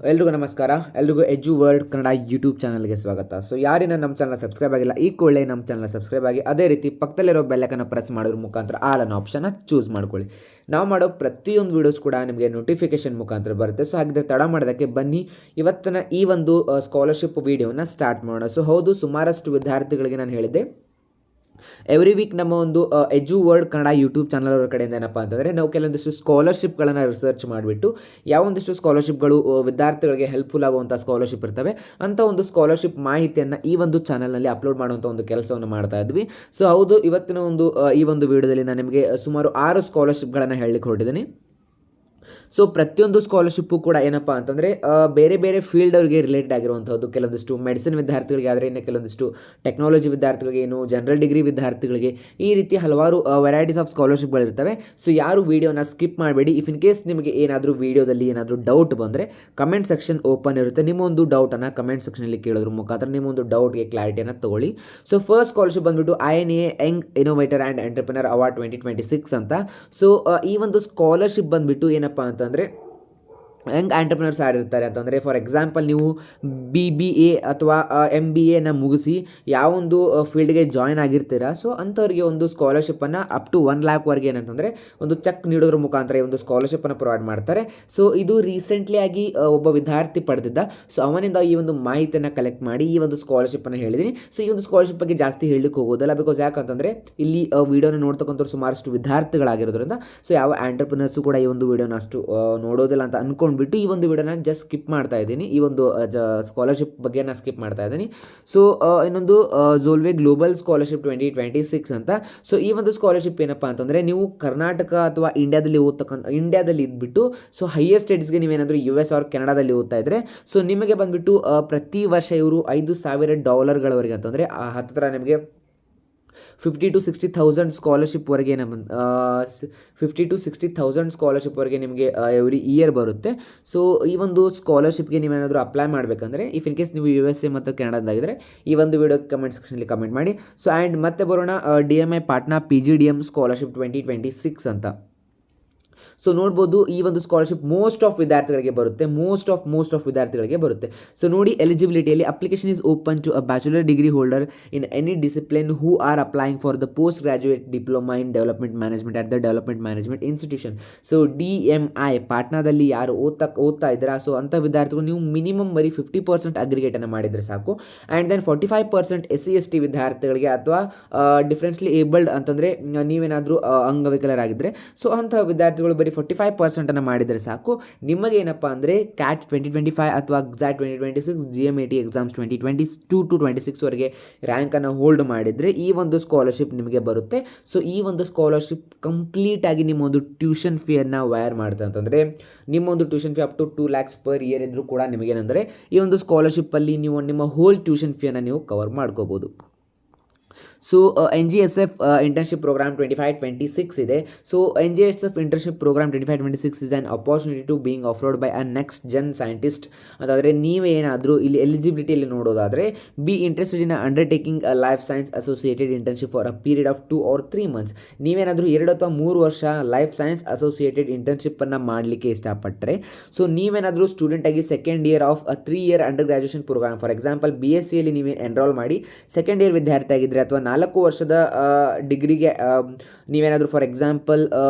ಎಲ್ರಿಗೂ ನಮಸ್ಕಾರ. ಎಲ್ರಿಗೂ ಎಜು ವರ್ಡ್ ಕನ್ನಡ ಯೂಟ್ಯೂಬ್ ಚಾನಲ್ಗೆ ಸ್ವಾಗತ. ಸೊ ಯಾರಿನ ನಮ್ಮ ಚಾನಲ್ ಸಬ್ಸ್ಕ್ರೈಬ್ ಆಗಿಲ್ಲ, ಈ ಕೂಡಲೇ ನಮ್ಮ ಚಾನಲ್ ಸಬ್ಸ್ಕ್ರೈಬ್ ಆಗಿ ಅದೇ ರೀತಿ ಪಕ್ಕದಲ್ಲಿರೋ ಬೆಲ್ಲೈಕನ್ನ ಪ್ರೆಸ್ ಮಾಡೋದ್ರ ಮುಖಾಂತರ ಆಲ್ ಅನ್ನೋ ಆಪ್ಷನ್ನ ಚೂಸ್ ಮಾಡ್ಕೊಳ್ಳಿ. ನಾವು ಮಾಡೋ ಪ್ರತಿಯೊಂದು ವೀಡಿಯೋಸ್ ಕೂಡ ನಿಮಗೆ ನೋಟಿಫಿಕೇಶನ್ ಮುಖಾಂತರ ಬರುತ್ತೆ. ಸೊ ಹಾಗಿದ್ರೆ ತಡ ಮಾಡೋದಕ್ಕೆ ಬನ್ನಿ ಇವತ್ತಿನ ಈ ಒಂದು ಸ್ಕಾಲರ್ಶಿಪ್ ವೀಡಿಯೋನ ಸ್ಟಾರ್ಟ್ ಮಾಡೋಣ. ಸೊ ಹೌದು, ಸುಮಾರಷ್ಟು ವಿದ್ಯಾರ್ಥಿಗಳಿಗೆ ನಾನು ಹೇಳಿದ್ದೆ ಎವ್ರಿ ವೀಕ್ ನಮ್ಮ ಒಂದು ಎಜು ವರ್ಡ್ ಕನ್ನಡ ಯೂಟ್ಯೂಬ್ ಚಾನಲ್ ಅವರ ಕಡೆಯಿಂದ ಏನಪ್ಪ ಅಂತಂದರೆ ನಾವು ಕೆಲವೊಂದಿಷ್ಟು ಸ್ಕಾಲರ್ಶಿಪ್ಗಳನ್ನು ರಿಸರ್ಚ್ ಮಾಡಿಬಿಟ್ಟು ಯಾವೊಂದಿಷ್ಟು ಸ್ಕಾಲರ್ಶಿಪ್ಗಳು ವಿದ್ಯಾರ್ಥಿಗಳಿಗೆ ಹೆಲ್ಪ್ಫುಲ್ ಆಗುವಂಥ ಸ್ಕಾಲರ್ಶಿಪ್ ಇರ್ತವೆ ಅಂಥ ಒಂದು ಸ್ಕಾಲರ್ಶಿಪ್ ಮಾಹಿತಿಯನ್ನು ಈ ಒಂದು ಚಾನಲ್ನಲ್ಲಿ ಅಪ್ಲೋಡ್ ಮಾಡುವಂಥ ಒಂದು ಕೆಲಸವನ್ನು ಮಾಡ್ತಾ ಇದ್ವಿ. ಸೊ ಹೌದು, ಇವತ್ತಿನ ಒಂದು ಈ ಒಂದು ವಿಡಿಯೋದಲ್ಲಿ ನಾನು ನಿಮಗೆ ಸುಮಾರು 6 ಸ್ಕಾಲರ್ಶಿಪ್ಗಳನ್ನು ಹೇಳಲಿಕ್ಕೆ ಹೊರಟಿದ್ದೀನಿ. ಸೊ ಪ್ರತಿಯೊಂದು ಸ್ಕಾಲರ್ಶಿಪ್ಪು ಕೂಡ ಏನಪ್ಪ ಅಂತಂದರೆ ಬೇರೆ ಬೇರೆ ಫೀಲ್ಡ್ ಅವರಿಗೆ ರಿಲೇಟೆಡ್ ಆಗಿರುವಂಥದ್ದು. ಕೆಲವೊಂದಿಷ್ಟು ಮೆಡಿಸಿನ್ ವಿದ್ಯಾರ್ಥಿಗಳಿಗೆ ಆದರೆ, ಇನ್ನು ಕೆಲವೊಂದಿಷ್ಟು ಟೆಕ್ನಾಲಜಿ ವಿದ್ಯಾರ್ಥಿಗಳಿಗೆ, ಏನು ಜನರಲ್ ಡಿಗ್ರಿ ವಿದ್ಯಾರ್ಥಿಗಳಿಗೆ, ಈ ರೀತಿ ಹಲವಾರು ವೆರೈಟೀಸ್ ಆಫ್ ಸ್ಕಾಲರ್ಶಿಪ್ಗಳಿರ್ತವೆ. ಸೊ ಯಾರು ವೀಡಿಯೋನ ಸ್ಕಿಪ್ ಮಾಡಬೇಡಿ. ಇಫ್ ಇನ್ ಕೇಸ್ ನಿಮಗೆ ಏನಾದರೂ ವೀಡಿಯೋದಲ್ಲಿ ಏನಾದರೂ ಡೌಟ್ ಬಂದರೆ ಕಮೆಂಟ್ ಸೆಕ್ಷನ್ ಓಪನ್ ಇರುತ್ತೆ. ನಿಮ್ಮ ಒಂದು ಡೌಟನ್ನು ಕಮೆಂಟ್ ಸೆಕ್ಷನಲ್ಲಿ ಕೇಳೋದ್ರ ಮುಖಾಂತರ ನಿಮ್ಮ ಒಂದು ಡೌಟ್ಗೆ ಕ್ಲಾರಿಟಿಯನ್ನು ತೊಗೊಳ್ಳಿ. ಸೊ ಫಸ್ಟ್ ಸ್ಕಾಲರ್ಶಿಪ್ ಬಂದುಬಿಟ್ಟು INA Young innovator and entrepreneur award 2026 ಅಂತ. ಸೊ ಈ ಒಂದು ಸ್ಕಾಲರ್ಶಿಪ್ ಬಂದುಬಿಟ್ಟು ಏನಪ್ಪ ಅಂತಂದರೆ ಯಂಗ್ ಆಂಟರ್ಪ್ರಿನರ್ಸ್ ಯಾರಿರ್ತಾರೆ ಅಂತಂದರೆ, ಫಾರ್ ಎಕ್ಸಾಂಪಲ್ ನೀವು BBA ಅಥವಾ MBAನ ಮುಗಿಸಿ ಯಾವೊಂದು ಫೀಲ್ಡ್ಗೆ ಜಾಯ್ನ್ ಆಗಿರ್ತೀರಾ, ಸೊ ಅಂಥವ್ರಿಗೆ ಒಂದು ಸ್ಕಾಲರ್ಶಿಪ್ಪನ್ನು ಅಪ್ ಟು 1 ಲ್ಯಾಕ್ವರೆಗೆ ಏನಂತಂದರೆ ಒಂದು ಚೆಕ್ ನೀಡೋದ್ರ ಮುಖಾಂತರ ಈ ಒಂದು ಸ್ಕಾಲರ್ಶಿಪ್ಪನ್ನು ಪ್ರೊವೈಡ್ ಮಾಡ್ತಾರೆ. ಸೊ ಇದು ರೀಸೆಂಟ್ಲಿ ಆಗಿ ಒಬ್ಬ ವಿದ್ಯಾರ್ಥಿ ಪಡೆದಿದ್ದ. ಸೊ ಅವನಿಂದ ಈ ಒಂದು ಮಾಹಿತಿಯನ್ನು ಕಲೆಕ್ಟ್ ಮಾಡಿ ಈ ಒಂದು ಸ್ಕಾಲರ್ಶಿಪ್ಪನ್ನು ಹೇಳಿದ್ದೀನಿ. ಸೊ ಈ ಒಂದು ಸ್ಕಾಲರ್ಶಿಪ್ ಬಗ್ಗೆ ಜಾಸ್ತಿ ಹೇಳಲಿಕ್ಕೆ ಹೋಗೋದಿಲ್ಲ, ಬಿಕಾಸ್ ಯಾಕಂತಂದರೆ ಇಲ್ಲಿ ವಿಡಿಯೋನ ನೋಡ್ತಕ್ಕಂಥವ್ರು ಸುಮಾರಷ್ಟು ವಿದ್ಯಾರ್ಥಿಗಳಾಗಿರೋದ್ರಿಂದ ಸೊ ಯಾವ ಆಂಟರ್ಪ್ರಿನರ್ಸು ಕೂಡ ಈ ಒಂದು ವಿಡಿಯೋನ ಅಷ್ಟು ನೋಡೋದಿಲ್ಲ ಅಂತ ಅಂದ್ಕೊಂಡ್ಬಿಟ್ಟು ಈ ಒಂದು ವಿಡಿಯೋನ ಜಸ್ಟ್ ಸ್ಕಿಪ್ ಮಾಡ್ತಾ ಇದ್ದೀನಿ. ಈ ಒಂದು ಸ್ಕಾಲರ್ಶಿಪ್ ಬಗ್ಗೆ ನಾನು ಸ್ಕಿಪ್ ಮಾಡ್ತಾ ಇದ್ದೀನಿ. ಸೊ ಇನ್ನೊಂದು ಝೋಲ್ವೆ ಗ್ಲೋಬಲ್ ಸ್ಕಾಲರ್ಶಿಪ್ 2026 ಅಂತ. ಸೊ ಈ ಒಂದು ಸ್ಕಾಲರ್ಶಿಪ್ ಏನಪ್ಪ ಅಂತಂದರೆ, ನೀವು ಕರ್ನಾಟಕ ಅಥವಾ ಇಂಡಿಯಾದಲ್ಲಿ ಇದ್ಬಿಟ್ಟು ಸೊ ಹೈಯರ್ ಸ್ಟಡೀಸ್ಗೆ ನೀವೇನಾದರೂ US ಆರ್ ಕೆನಡಾದಲ್ಲಿ ಓದ್ತಾ ಇದ್ದರೆ, ಸೊ ನಿಮಗೆ ಬಂದುಬಿಟ್ಟು ಪ್ರತಿ ವರ್ಷ ಇವರು $5,000 ಅಂತಂದರೆ ಹತ್ತಿರ ನಿಮಗೆ 50,000 to 60,000 ಸ್ಕಾಲರ್ಶಿಪ್ವರೆಗೆ ನಮ್ಮ 50,000 to 60,000 ಸ್ಕಾಲರ್ಶಿಪ್ವರೆಗೆ ನಿಮಗೆ ಎವ್ರಿ ಇಯರ್ ಬರುತ್ತೆ. ಸೊ ಈ ಒಂದು ಸ್ಕಾಲರ್ಶಿಪ್ಗೆ ನೀವೇನಾದರೂ ಅಪ್ಲೈ ಮಾಡಬೇಕಂದ್ರೆ, ಇಫ್ ಇನ್ ಕೇಸ್ ನೀವು USA ಮತ್ತು ಕೆನಡಾದಾಗಿದ್ದರೆ ಈ ಒಂದು ವಿಡಿಯೋ ಕಮೆಂಟ್ ಸೆಕ್ಷನಲ್ಲಿ ಕಮೆಂಟ್ ಮಾಡಿ. ಸೊ ಆ್ಯಂಡ್ ಮತ್ತೆ ಬರೋಣ DMI ಪಾಟ್ನಾ PGDM ಸ್ಕಾಲರ್ಶಿಪ್ 2026 ಅಂತ. ಸೊ ನೋಡ್ಬೋದು, ಈ ಒಂದು ಸ್ಕಾಲರ್ಶಿಪ್ ಮೋಸ್ಟ್ ಆಫ್ ವಿದ್ಯಾರ್ಥಿಗಳಿಗೆ ಬರುತ್ತೆ. ಮೋಸ್ಟ್ ಆಫ್ ವಿದ್ಯಾರ್ಥಿಗಳಿಗೆ ಬರುತ್ತೆ. ಸೊ ನೋಡಿ, ಎಲಿಜಿಬಿಲಿಟಿಯಲ್ಲಿ application is open to a bachelor degree holder in any discipline who are applying for the post graduate diploma in development management at the development management institution. So DMI ಪಾಟ್ನಾದಲ್ಲಿ ಯಾರು ಓದ್ತಾ ಇದ್ದೀರಾ, so ಅಂಥ ವಿದ್ಯಾರ್ಥಿಗಳು ನೀವು minimum ಬರೀ 50% ಅಗ್ರಿಗೇಟನ್ನು ಮಾಡಿದರೆ ಸಾಕು. ಆ್ಯಂಡ್ ದೆನ್ 45% SC/ST ವಿದ್ಯಾರ್ಥಿಗಳಿಗೆ ಅಥವಾ ಡಿಫ್ರೆನ್ಸ್ಲಿ ಏಬಲ್ಡ್ ಅಂತಂದರೆ ನೀವೇನಾದರೂ ಅಂಗವಿಕಲರಾಗಿದ್ದರೆ, ಸೊ ಅಂಥ ವಿದ್ಯಾರ್ಥಿಗಳು ಬರೀ 45% ಮಾಡಿದರೆ ಸಾಕು. ನಿಮಗೇನಪ್ಪ ಅಂದರೆ CAT 2025 ಅಥವಾ XAT 2026 GMAT ಎಕ್ಸಾಮ್ಸ್ 2022 to 26ವರೆಗೆ ರ್ಯಾಂಕನ್ನು ಹೋಲ್ಡ್ ಮಾಡಿದರೆ ಈ ಒಂದು ಸ್ಕಾಲರ್ಶಿಪ್ ನಿಮಗೆ ಬರುತ್ತೆ. ಸೊ ಈ ಒಂದು ಸ್ಕಾಲರ್ಶಿಪ್ ಕಂಪ್ಲೀಟಾಗಿ ನಿಮ್ಮ ಒಂದು ಟ್ಯೂಷನ್ ಫೀಯನ್ನು ವೈರ್ ಮಾಡ್ತಾ ಅಂತಂದರೆ, ನಿಮ್ಮ ಒಂದು tuition fee up to 2 lakhs per year ಇದ್ದರೂ ಕೂಡ ನಿಮಗೇನೆಂದರೆ ಈ ಒಂದು ಸ್ಕಾಲರ್ಶಿಪ್ಪಲ್ಲಿ ನೀವು ನಿಮ್ಮ ಹೋಲ್ ಟ್ಯೂಷನ್ ಫೀಯನ್ನು ನೀವು ಕವರ್ ಮಾಡ್ಕೋಬೋದು. ಸೊ NGSF ಇಂಟರ್ನ್ಶಿಪ್ ಪ್ರೋಗ್ರಾಮ್ 25-26 ಇದೆ. So NGSF internship programme 25-26 is an opportunity to being offered by a next gen scientist ಅಂತಂದರೆ, ನೀವೇನಾದರೂ ಇಲ್ಲಿ ಎಲಿಜಿಬಿಲಿಟಿಯಲ್ಲಿ ನೋಡೋದಾದರೆ be interested in undertaking a life science associated internship for a period of 2 or 3 months. ನೀವೇನಾದರೂ 2 ಅಥವಾ 3 ವರ್ಷ life science associated ಇಂಟರ್ನ್ಶಿಪ್ಪನ್ನು ಮಾಡಲಿಕ್ಕೆ ಇಷ್ಟಪಟ್ಟರೆ, ಸೊ ನೀವೇನಾದರೂ ಸ್ಟೂಡೆಂಟಾಗಿ second year of 3 year undergraduation programme, for example BSCಯಲ್ಲಿ ನೀವು ಎನ್ರೋಲ್ ಮಾಡಿ ಸೆಕೆಂಡ್ ಇಯರ್ ವಿದ್ಯಾರ್ಥಿ ಆಗಿದ್ದರೆ, ಅಥವಾ 4 ವರ್ಷದ ಡಿಗ್ರಿಗೆ ನೀವೇನಾದರೂ for example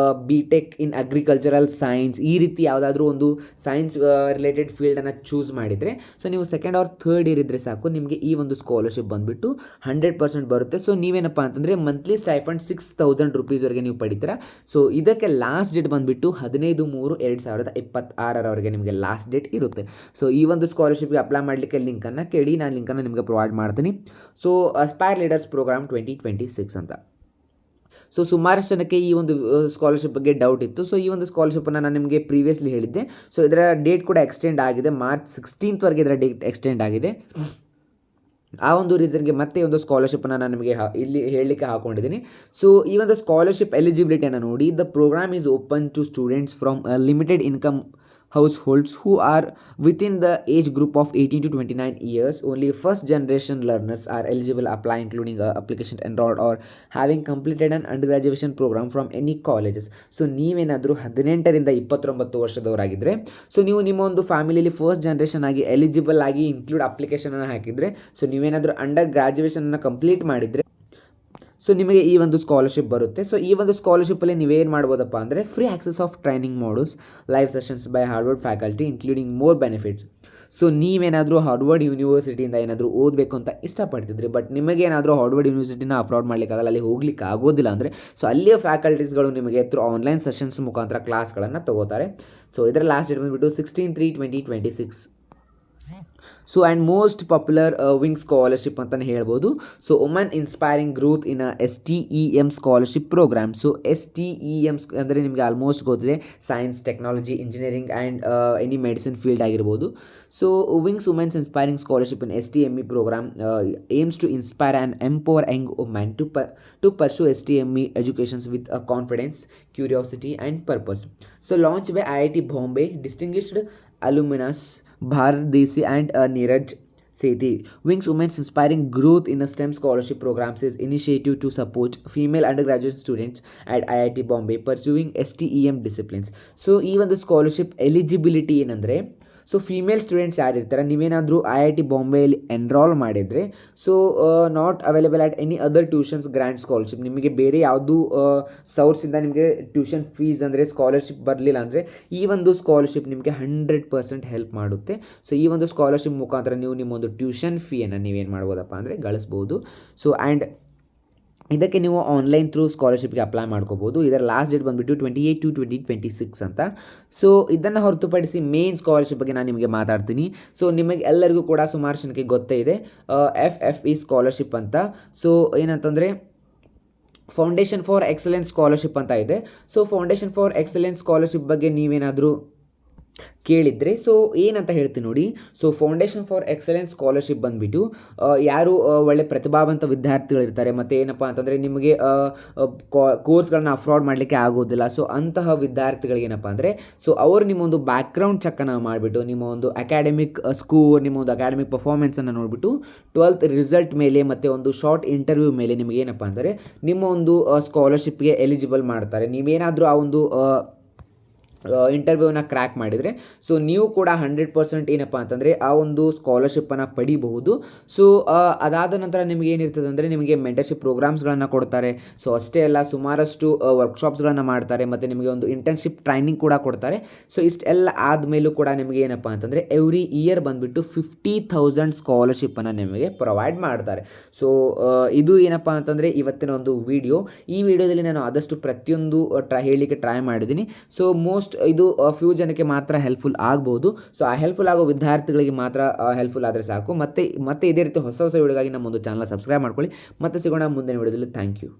BTech in agricultural science, ಈ ರೀತಿ ಯಾವುದಾದ್ರೂ ಒಂದು ಸೈನ್ಸ್ ರಿಲೇಟೆಡ್ ಫೀಲ್ಡನ್ನು ಚೂಸ್ ಮಾಡಿದರೆ, ಸೊ ನೀವು ಸೆಕೆಂಡ್ ಆರ್ ಥರ್ಡ್ ಇಯರ್ ಇದ್ದರೆ ಸಾಕು, ನಿಮಗೆ ಈ ಒಂದು ಸ್ಕಾಲರ್ಶಿಪ್ ಬಂದುಬಿಟ್ಟು 100% ಬರುತ್ತೆ. ಸೊ ನೀವೇನಪ್ಪ ಅಂತಂದರೆ ಮಂತ್ಲಿ ಸ್ಟೈಫಂಡ್ $6,000 ನೀವು ಪಡಿತೀರಾ. ಸೊ ಇದಕ್ಕೆ ಲಾಸ್ಟ್ ಡೇಟ್ ಬಂದುಬಿಟ್ಟು 15/3/2026 ನಿಮಗೆ ಲಾಸ್ಟ್ ಡೇಟ್ ಇರುತ್ತೆ. ಸೊ ಈ ಒಂದು ಸ್ಕಾಲರ್ಶಿಪ್ಗೆ ಅಪ್ಲೈ ಮಾಡಲಿಕ್ಕೆ ಲಿಂಕನ್ನು ಕೇಳಿ, ನಾನು ಲಿಂಕನ್ನು ನಿಮಗೆ ಪ್ರೊವೈಡ್ ಮಾಡ್ತೀನಿ. ಸೊ ಅಸ್ಪೈರ್ ಲೀಡರ್ಸ್ ಪ್ರೋಗ್ರಾಮ್ 2026 ಅಂತ. ಸೊ ಸುಮಾರಷ್ಟು ಜನಕ್ಕೆ ಈ ಒಂದು ಸ್ಕಾಲರ್ಶಿಪ್ ಬಗ್ಗೆ ಡೌಟ್ ಇತ್ತು. ಸೊ ಈ ಒಂದು ಸ್ಕಾಲರ್ಶಿಪ್ಪನ್ನು ನಾನು ನಿಮಗೆ ಪ್ರೀವಿಯಸ್ಲಿ ಹೇಳಿದ್ದೆ. ಸೊ ಇದರ ಡೇಟ್ ಕೂಡ ಎಕ್ಸ್ಟೆಂಡ್ ಆಗಿದೆ, March 16th ಇದರ ಡೇಟ್ ಎಕ್ಸ್ಟೆಂಡ್ ಆಗಿದೆ. ಆ ಒಂದು ರೀಸನ್ಗೆ ಮತ್ತೆ ಒಂದು ಸ್ಕಾಲರ್ಶಿಪ್ಪನ್ನು ನಾನು ನಿಮಗೆ ಇಲ್ಲಿ ಹೇಳಲಿಕ್ಕೆ ಹಾಕೊಂಡಿದ್ದೀನಿ. ಸೊ ಈ ಒಂದು ಸ್ಕಾಲರ್ಶಿಪ್ ಎಲಿಜಿಬಿಲಿಟಿಯನ್ನು ನೋಡಿ, the programme is open to students from limited income households who are within the age group of 18 to 29 years. Only first generation learners are eligible apply, including application enrolled or having completed an undergraduation program from any colleges. So ನೀವೇನಾದರೂ 18ರಿಂದ 29 ವರ್ಷದವರಾಗಿದ್ದರೆ, so ನೀವು ನಿಮ್ಮ ಒಂದು ಫ್ಯಾಮಿಲಿಯಲ್ಲಿ first generation ಆಗಿ eligible ಆಗಿ include ಅಪ್ಲಿಕೇಶನನ್ನು ಹಾಕಿದರೆ, so ನೀವೇನಾದರೂ under ಗ್ರಾಜುಯೇಷನನ್ನು complete ಮಾಡಿದರೆ, ಸೊ ನಿಮಗೆ ಈ ಒಂದು ಸ್ಕಾಲರ್ಶಿಪ್ ಬರುತ್ತೆ. ಸೊ ಈ ಒಂದು ಸ್ಕಾಲರ್ಶಿಪ್ಪಲ್ಲಿ ನೀವೇನು ಮಾಡ್ಬೋದಪ್ಪ ಅಂದರೆ free access of training modules, live sessions by Harvard faculty including more benefits. So ನೀವೇನಾದರೂ ಹಾರ್ವರ್ಡ್ ಯೂನಿವರ್ಸಿಟಿಯಿಂದ ಏನಾದರೂ ಓದಬೇಕು ಅಂತ ಇಷ್ಟಪಡ್ತಿದ್ರಿ, ಬಟ್ ನಿಮಗೇನಾದರೂ ಹಾರ್ವರ್ಡ್ ಯೂನಿವರ್ಸಿಟಿನ ಅಫೋರ್ಡ್ ಮಾಡಲಿಕ್ಕಾಗಲ್ಲ, ಅಲ್ಲಿ ಹೋಗ್ಲಿಕ್ಕೆ ಆಗೋದಿಲ್ಲ ಅಂದರೆ, ಸೊ ಅಲ್ಲಿಯ ಫ್ಯಾಕಲ್ಟೀಸ್ಗಳು ನಿಮಗೆ ಥ್ರೂ ಆನ್ಲೈನ್ ಸೆಷನ್ಸ್ ಮುಖಾಂತರ ಕ್ಲಾಸ್ಗಳನ್ನು ತಗೋತಾರೆ. ಸೊ ಇದರ ಲಾಸ್ಟ್ ಡೇಟ್ ಬಂದುಬಿಟ್ಟು 16/3/2026. So and most popular wing scholarship ಅಂತಲೇ ಹೇಳ್ಬೋದು. So woman inspiring growth in STEM scholarship programme. So STEM ಅಂದರೆ ನಿಮಗೆ ಆಲ್ಮೋಸ್ಟ್ ಗೊತ್ತಿದೆ, science, technology, engineering and any medicine field ಆಗಿರ್ಬೋದು. So wings women's inspiring scholarship in STEME programme aims to inspire and empower young women to pursue STEME educations with confidence, curiosity and purpose. So launched by IIT Bombay, distinguished alumnus Bharat Desi and Neeraj Sethi. Wings Women's Inspiring Growth in a STEM Scholarship Programs is initiative to support female undergraduate students at IIT Bombay pursuing STEM disciplines. So even the scholarship eligibility ಏನಂದರೆ, so female students ಯಾರಿರ್ತಾರೆ, ನೀವೇನಾದರೂ IIT ಬಾಂಬೆಯಲ್ಲಿ enrol ಮಾಡಿದರೆ, so not available at any other tuitions grand scholarship. ನಿಮಗೆ ಬೇರೆ ಯಾವುದೂ ಸೋರ್ಸಿಂದ ನಿಮಗೆ tuition fees ಅಂದರೆ ಸ್ಕಾಲರ್ಶಿಪ್ ಬರಲಿಲ್ಲ ಅಂದರೆ, ಈ ಒಂದು ಸ್ಕಾಲರ್ಶಿಪ್ ನಿಮಗೆ 100% ಹೆಲ್ಪ್ ಮಾಡುತ್ತೆ. ಸೊ ಈ ಒಂದು ಸ್ಕಾಲರ್ಶಿಪ್ ಮುಖಾಂತರ ನೀವು ನಿಮ್ಮೊಂದು ಟ್ಯೂಷನ್ ಫೀಯನ್ನು ನೀವೇನು ಮಾಡ್ಬೋದಪ್ಪ ಅಂದರೆ ಗಳಿಸ್ಬೋದು. ಸೊ ಆ್ಯಂಡ್ ಇದಕ್ಕೆ ನೀವು ಆನ್ಲೈನ್ ಥ್ರೂ ಸ್ಕಾಲರ್ಶಿಪ್ಗೆ ಅಪ್ಲೈ ಮಾಡ್ಕೋಬೋದು. ಇದರ ಲಾಸ್ಟ್ ಡೇಟ್ ಬಂದುಬಿಟ್ಟು 28/2/2026 ಅಂತ. ಸೊ ಇದನ್ನು ಹೊರತುಪಡಿಸಿ ಮೇನ್ ಸ್ಕಾಲರ್ಶಿಪ್ ಬಗ್ಗೆ ನಾನು ನಿಮಗೆ ಮಾತಾಡ್ತೀನಿ. ಸೊ ನಿಮಗೆ ಎಲ್ಲರಿಗೂ ಕೂಡ ಸುಮಾರು ಜನಕ್ಕೆ ಗೊತ್ತೇ ಇದೆ, FFE ಸ್ಕಾಲರ್ಶಿಪ್ ಅಂತ. ಸೊ ಏನಂತಂದರೆ ಫೌಂಡೇಶನ್ ಫಾರ್ ಎಕ್ಸಲೆನ್ಸ್ ಸ್ಕಾಲರ್ಶಿಪ್ ಅಂತ ಇದೆ. So foundation for excellence scholarship ಬಗ್ಗೆ ನೀವೇನಾದರೂ ಕೇಳಿದರೆ, ಸೊ ಏನಂತ ಹೇಳ್ತೀನಿ ನೋಡಿ. So foundation for excellence scholarship ಬಂದುಬಿಟ್ಟು ಯಾರು ಒಳ್ಳೆ ಪ್ರತಿಭಾವಂತ ವಿದ್ಯಾರ್ಥಿಗಳಿರ್ತಾರೆ, ಮತ್ತು ಏನಪ್ಪ ಅಂತಂದರೆ ನಿಮಗೆ ಕೋರ್ಸ್ಗಳನ್ನ ಅಫೋರ್ಡ್ ಮಾಡಲಿಕ್ಕೆ ಆಗೋದಿಲ್ಲ, ಸೊ ಅಂತಹ ವಿದ್ಯಾರ್ಥಿಗಳಿಗೆ ಏನಪ್ಪ ಅಂದರೆ, ಸೊ ಅವರು ನಿಮ್ಮೊಂದು ಬ್ಯಾಕ್ಗ್ರೌಂಡ್ ಚೆಕ್ಕನ್ನು ಮಾಡಿಬಿಟ್ಟು, ನಿಮ್ಮ ಒಂದು ಅಕಾಡೆಮಿಕ್ ಸ್ಕೋರ್, ನಿಮ್ಮ ಒಂದು ಅಕಾಡೆಮಿಕ್ ಪರ್ಫಾರ್ಮೆನ್ಸನ್ನು ನೋಡಿಬಿಟ್ಟು 12th ರಿಸಲ್ಟ್ ಮೇಲೆ ಮತ್ತು ಒಂದು ಶಾರ್ಟ್ ಇಂಟರ್ವ್ಯೂ ಮೇಲೆ ನಿಮಗೆ ಏನಪ್ಪ ಅಂದರೆ ನಿಮ್ಮ ಒಂದು ಸ್ಕಾಲರ್ಶಿಪ್ಗೆ ಎಲಿಜಿಬಲ್ ಮಾಡ್ತಾರೆ. ನೀವೇನಾದರೂ ಆ ಒಂದು ಇಂಟರ್ವ್ಯೂನ ಕ್ರ್ಯಾಕ್ ಮಾಡಿದರೆ, ಸೊ ನೀವು ಕೂಡ 100% ಏನಪ್ಪ ಅಂತಂದರೆ ಆ ಒಂದು ಸ್ಕಾಲರ್ಶಿಪ್ಪನ್ನು ಪಡಿಬಹುದು. ಸೊ ಅದಾದ ನಂತರ ನಿಮಗೆ ಏನಿರ್ತದೆ ಅಂದರೆ ನಿಮಗೆ ಮೆಂಟರ್ಶಿಪ್ ಪ್ರೋಗ್ರಾಮ್ಸ್ಗಳನ್ನು ಕೊಡ್ತಾರೆ. ಸೊ ಅಷ್ಟೇ ಅಲ್ಲ, ಸುಮಾರಷ್ಟು ವರ್ಕ್ಶಾಪ್ಸ್ಗಳನ್ನು ಮಾಡ್ತಾರೆ, ಮತ್ತು ನಿಮಗೆ ಒಂದು ಇಂಟರ್ನ್ಶಿಪ್ ಟ್ರೈನಿಂಗ್ ಕೂಡ ಕೊಡ್ತಾರೆ. ಸೊ ಇಷ್ಟೆಲ್ಲ ಆದಮೇಲೂ ಕೂಡ ನಿಮಗೆ ಏನಪ್ಪ ಅಂತಂದರೆ ಎವ್ರಿ ಇಯರ್ ಬಂದುಬಿಟ್ಟು 50,000 ಸ್ಕಾಲರ್ಶಿಪ್ಪನ್ನು ನಿಮಗೆ ಪ್ರೊವೈಡ್ ಮಾಡ್ತಾರೆ. ಸೊ ಇದು ಏನಪ್ಪ ಅಂತಂದರೆ ಇವತ್ತಿನ ಒಂದು ವಿಡಿಯೋ. ಈ ವಿಡಿಯೋದಲ್ಲಿ ನಾನು ಆದಷ್ಟು ಪ್ರತಿಯೊಂದು ಹೇಳಲಿಕ್ಕೆ ಟ್ರೈ ಮಾಡಿದ್ದೀನಿ. ಸೊ ಮೋಸ್ಟ್ ಇದು ಫ್ಯೂ ಜನಕ್ಕೆ ಮಾತ್ರ ಹೆಲ್ಪ್ಫುಲ್ ಆಗ್ಬೋದು. ಸೊ ಆ ಹೆಲ್ಪ್ಫುಲ್ ಆಗೋ ವಿದ್ಯಾರ್ಥಿಗಳಿಗೆ ಮಾತ್ರ ಹೆಲ್ಪ್ಫುಲ್ ಆದರೆ ಸಾಕು. ಮತ್ತೆ ಇದೇ ರೀತಿ ಹೊಸ ವಿಡಿಯೋಗಾಗಿ ನಮ್ಮ ಒಂದು ಚಾನಲ್ ಸಬ್ಸ್ಕ್ರೈಬ್ ಮಾಡ್ಕೊಳ್ಳಿ. ಮತ್ತೆ ಸಿಗೋಣ ಮುಂದಿನ ವಿಡಿಯೋದಲ್ಲಿ. Thank you.